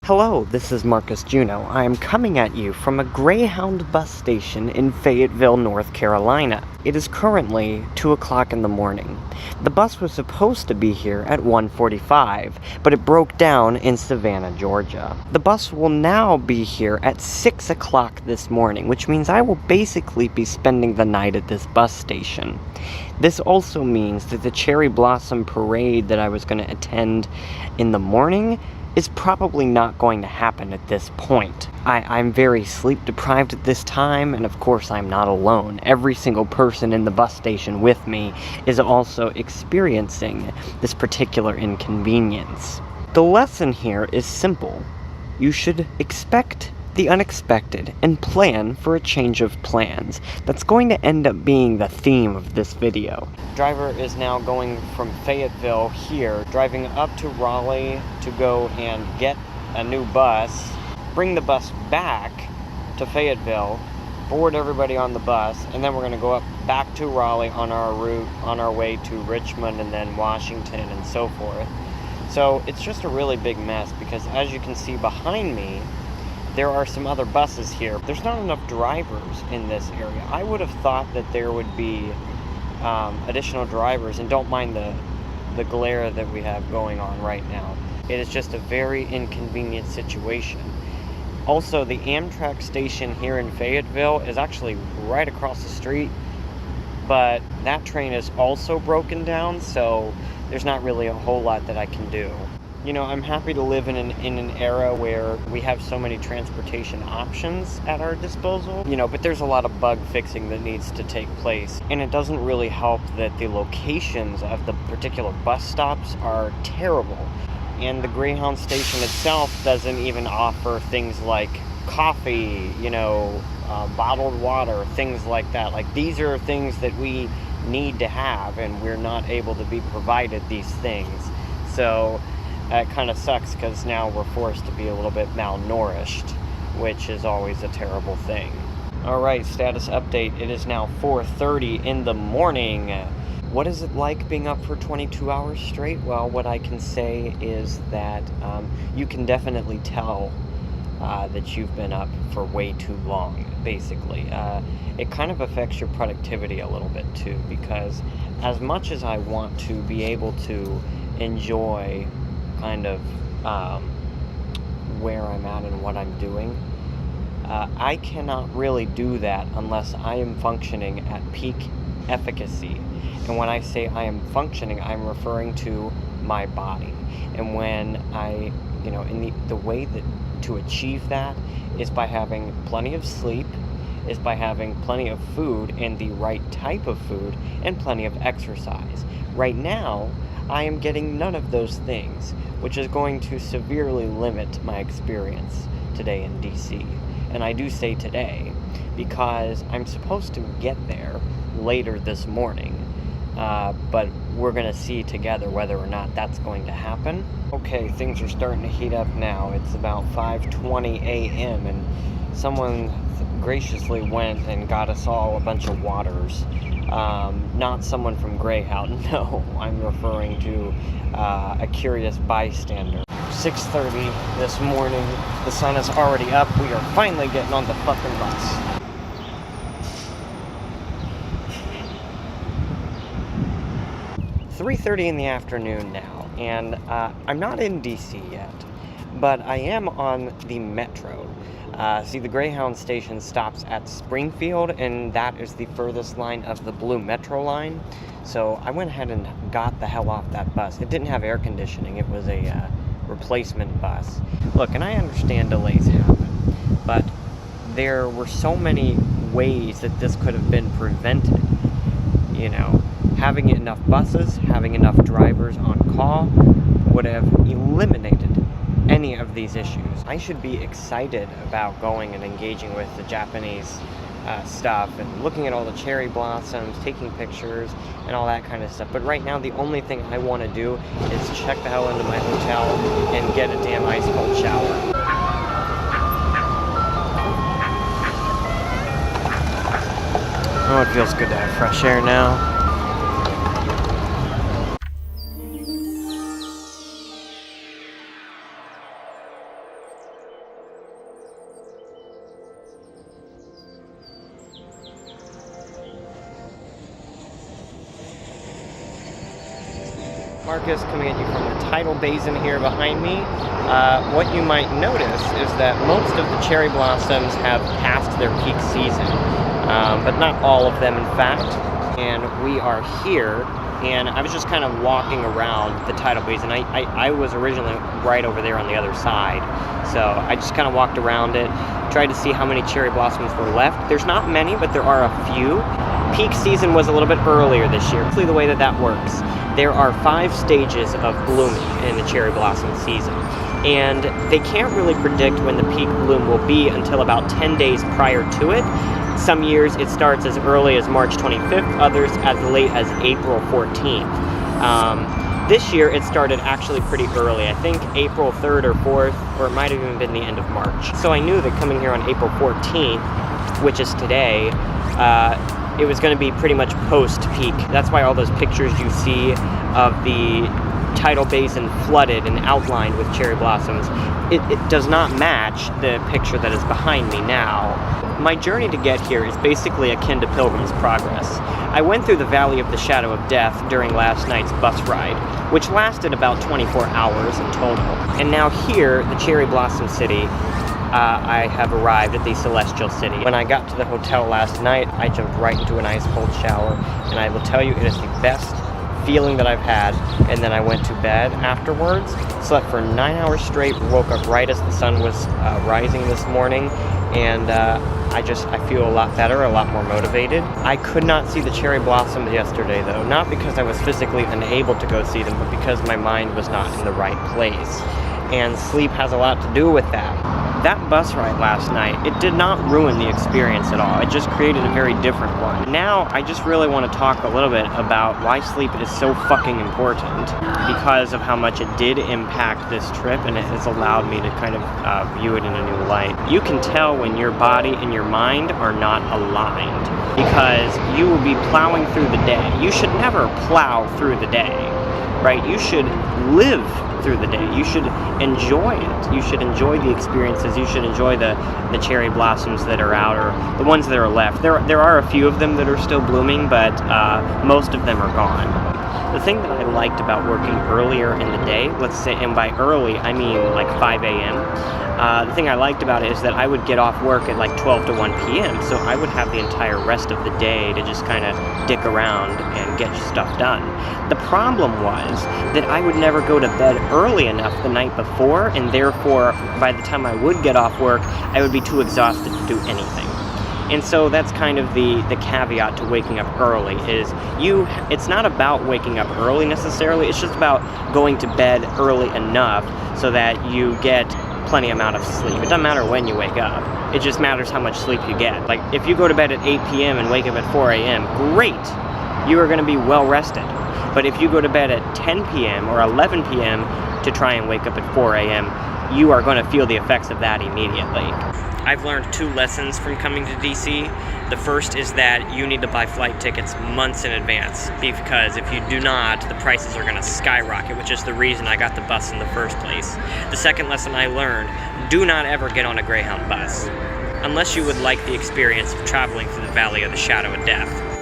Hello, this is Marcus Juno. I am coming at you from a Greyhound bus station in Fayetteville, North Carolina. It is currently 2 o'clock in the morning. The bus was supposed to be here at 1:45, but it broke down in Savannah, Georgia. The bus will now be here at 6 o'clock this morning, which means I will basically be spending the night at this bus station. This also means that the Cherry Blossom Parade that I was going to attend in the morning is probably not going to happen at this point. I'm very sleep deprived at this time, and of course I'm not alone. Every single person in the bus station with me is also experiencing this particular inconvenience. The lesson here is simple. You should expect the unexpected and plan for a change of plans. That's going to end up being the theme of this video. Driver is now going from Fayetteville here, driving up to Raleigh to go and get a new bus, bring the bus back to Fayetteville, board everybody on the bus, and then we're going to go up back to Raleigh on our route, on our way to Richmond and then Washington and so forth. So it's just a really big mess because, as you can see behind me, there are some other buses here. There's not enough drivers in this area. I would have thought that there would be additional drivers, and don't mind the glare that we have going on right now. It is just a very inconvenient situation. Also, the Amtrak station here in Fayetteville is actually right across the street, but that train is also broken down, so there's not really a whole lot that I can do. You know, I'm happy to live in an era where we have so many transportation options at our disposal, but there's a lot of bug fixing that needs to take place. And it doesn't really help that the locations of the particular bus stops are terrible. And the Greyhound station itself doesn't even offer things like coffee, bottled water, things like that. Like, these are things that we need to have, and we're not able to be provided these things. So it kind of sucks because now we're forced to be a little bit malnourished, which is always a terrible thing. Alright, status update. It is now 4:30 in the morning. What is it like being up for 22 hours straight? Well, what I can say is that you can definitely tell that you've been up for way too long, basically. It kind of affects your productivity a little bit too, because as much as I want to be able to enjoy kind of where I'm at and what I'm doing, I cannot really do that unless I am functioning at peak efficacy. And when I say I am functioning, I'm referring to my body. And when I, in the way that to achieve that is by having plenty of sleep, is by having plenty of food and the right type of food, and plenty of exercise. Right now, I am getting none of those things, which is going to severely limit my experience today in DC. And I do say today because I'm supposed to get there later this morning, but we're going to see together whether or not that's going to happen. Okay, things are starting to heat up now. It's about 5:20 a.m. and someone graciously went and got us all a bunch of waters. Not someone from Greyhound, no. I'm referring to a curious bystander. 6:30 this morning. The sun is already up. We are finally getting on the fucking bus. .30 in the afternoon now, and I'm not in DC yet, but I am on the metro. See, the Greyhound station stops at Springfield, and that is the furthest line of the blue metro line. So I went ahead and got the hell off that bus. It didn't have air conditioning. It was a replacement bus. Look, and I understand delays happen, but there were so many ways that this could have been prevented. Having enough buses, having enough drivers on call would have eliminated any of these issues. I should be excited about going and engaging with the Japanese stuff and looking at all the cherry blossoms, taking pictures, and all that kind of stuff. But right now, the only thing I want to do is check the hell into my hotel and get a damn ice cold shower. Oh, it feels good to have fresh air now. Marcus coming at you from the tidal basin here behind me. What you might notice is that most of the cherry blossoms have passed their peak season, but not all of them in fact. And we are here, and I was just kind of walking around the tidal basin. I was originally right over there on the other side, so I just kind of walked around it, tried to see how many cherry blossoms were left. There's not many, but there are a few. Peak season was a little bit earlier this year. Actually, the way that works, there are 5 stages of blooming in the cherry blossom season, and they can't really predict when the peak bloom will be until about 10 days prior to it. Some years it starts as early as March 25th, others as late as April 14th. This year it started actually pretty early, I think April 3rd or 4th, or it might have even been the end of March. So I knew that coming here on April 14th, which is today, it was going to be pretty much post-peak. That's why all those pictures you see of the tidal basin flooded and outlined with cherry blossoms, it does not match the picture that is behind me now. My journey to get here is basically akin to Pilgrim's Progress. I went through the Valley of the Shadow of Death during last night's bus ride, which lasted about 24 hours in total. And now here, the Cherry Blossom City, I have arrived at the Celestial City. When I got to the hotel last night, I jumped right into an ice cold shower, and I will tell you it is the best feeling that I've had. And then I went to bed afterwards, slept for 9 hours straight, woke up right as the sun was rising this morning, and I feel a lot better, a lot more motivated. I could not see the cherry blossoms yesterday though, not because I was physically unable to go see them, but because my mind was not in the right place. And sleep has a lot to do with that. That bus ride last night, it did not ruin the experience at all. It just created a very different one. Now, I just really want to talk a little bit about why sleep is so fucking important, because of how much it did impact this trip, and it has allowed me to kind of view it in a new light. You can tell when your body and your mind are not aligned, because you will be plowing through the day. You should never plow through the day, right? You should live through the day. You should enjoy it. You should enjoy the experiences. You should enjoy the cherry blossoms that are out, or the ones that are left. There are a few of them that are still blooming, but most of them are gone. The thing that I liked about working earlier in the day, let's say, and by early I mean like 5 a.m., the thing I liked about it is that I would get off work at like 12 to 1 p.m., so I would have the entire rest of the day to just kind of dick around and get stuff done. The problem was that I would never go to bed early enough the night before, and therefore, by the time I would get off work, I would be too exhausted to do anything. And so that's kind of the caveat to waking up early, is it's not about waking up early necessarily, it's just about going to bed early enough so that you get plenty amount of sleep. It doesn't matter when you wake up, it just matters how much sleep you get. Like, if you go to bed at 8 p.m. and wake up at 4 a.m., great! You are going to be well rested. But if you go to bed at 10 p.m. or 11 p.m. to try and wake up at 4 a.m., you are going to feel the effects of that immediately. I've learned 2 lessons from coming to DC. The first is that you need to buy flight tickets months in advance, because if you do not, the prices are going to skyrocket, which is the reason I got the bus in the first place. The second lesson I learned, do not ever get on a Greyhound bus, unless you would like the experience of traveling through the Valley of the Shadow of Death.